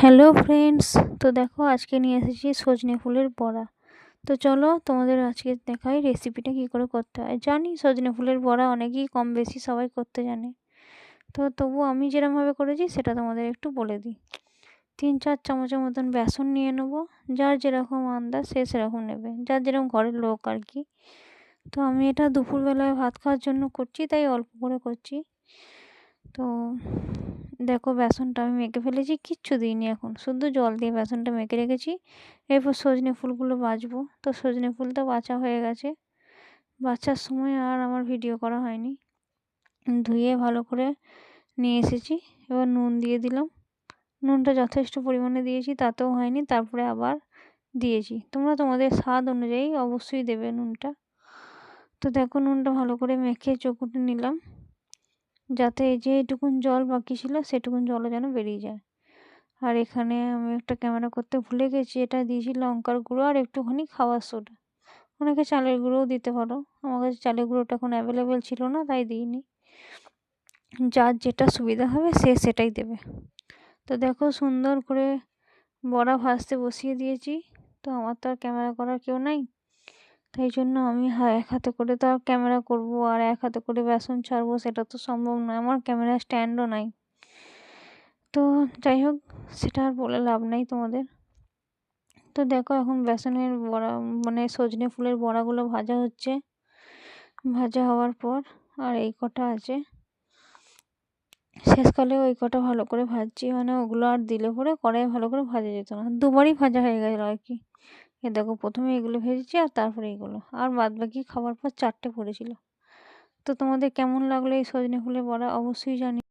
Hello friends, তো দেখো আজকে নিয়ে এসেছি সজনে ফুলের বড়া। তো চলো তোমাদের আজকে দেখাই রেসিপিটা কী করে করতে হয়। জানি সজনে ফুলের বড়া অনেকেই কম বেশি সবাই করতে জানে, তো তবু আমি যেরকমভাবে করেছি সেটা তোমাদের একটু বলে দিই। 3-4 চামচের মতন বেসন নিয়ে নেবো, যার যেরকম আন্দাজ সে সেরকম নেবে, যার যেরকম ঘরের লোক আর কি। তো আমি এটা দুপুরবেলায় ভাত খাওয়ার জন্য করছি, তাই অল্প করে করছি। তো দেখো বেসনটা আমি মেখে ফেলেছি, কিচ্ছু দিইনি, এখন শুধু জল দিয়ে বেসনটা মেখে রেখেছি। এরপর সজনে ফুলগুলো বাছবো। তো সজনে ফুলটা বাছা হয়ে গেছে, বাছার সময় আর আমার ভিডিও করা হয়নি। ধুয়ে ভালো করে নিয়ে এসেছি, এবার নুন দিয়ে দিলাম। নুনটা যথেষ্ট পরিমাণে দিয়েছি, তাতেও হয়নি, তারপরে আবার দিয়েছি। তোমরা তোমাদের স্বাদ অনুযায়ী অবশ্যই দেবে নুনটা। তো দেখো নুনটা ভালো করে মেখে চকুটে নিলাম, যাতে এই যে এটুকুন জল বাকি ছিল সেটুকুন জলও যেন বেরিয়ে যায়। আর এখানে আমি একটা ক্যামেরা করতে ভুলে গেছি, এটা দিয়েছি লঙ্কার গুঁড়ো আর একটুখানি খাবার সোডা। অনেকে চালের গুঁড়োও দিতে পারো, আমার কাছে চালের গুঁড়োটা এখন অ্যাভেলেবেল ছিল না তাই দিইনি। যার যেটা সুবিধা হবে সে সেটাই দেবে। তো দেখো সুন্দর করে বড়া ভাজতে বসিয়ে দিয়েছি। তো আমার তো আর ক্যামেরা করার কেউ নাই, তাই জন্য আমি এক হাতে করে তো আর ক্যামেরা করবো আর এক হাতে করে বেসন ছাড়বো, সেটা তো সম্ভব নয়, আমার ক্যামেরা স্ট্যান্ডও নাই। তো যাই হোক, সেটা আর বলে লাভ নেই তোমাদের। তো দেখো এখন বেসনের বড়া মানে সজনে ফুলের বড়াগুলো ভাজা হচ্ছে। ভাজা হওয়ার পর আর এই কটা আছে, শেষকালে ওই কটা ভালো করে ভাজছি, মানে ওগুলো আর দিলে পরে কড়াই ভালো করে ভাজা যেত না, দুবারই ভাজা হয়ে গেল আর কি। এ দেখো প্রথমে এগুলো ভেজেছি আর তারপরে এগুলো, আর বাদ বাকি খাবার পর 4টে পড়েছিল। তো তোমাদের কেমন লাগলো এই সজনে ফুলের বড়া অবশ্যই জানি।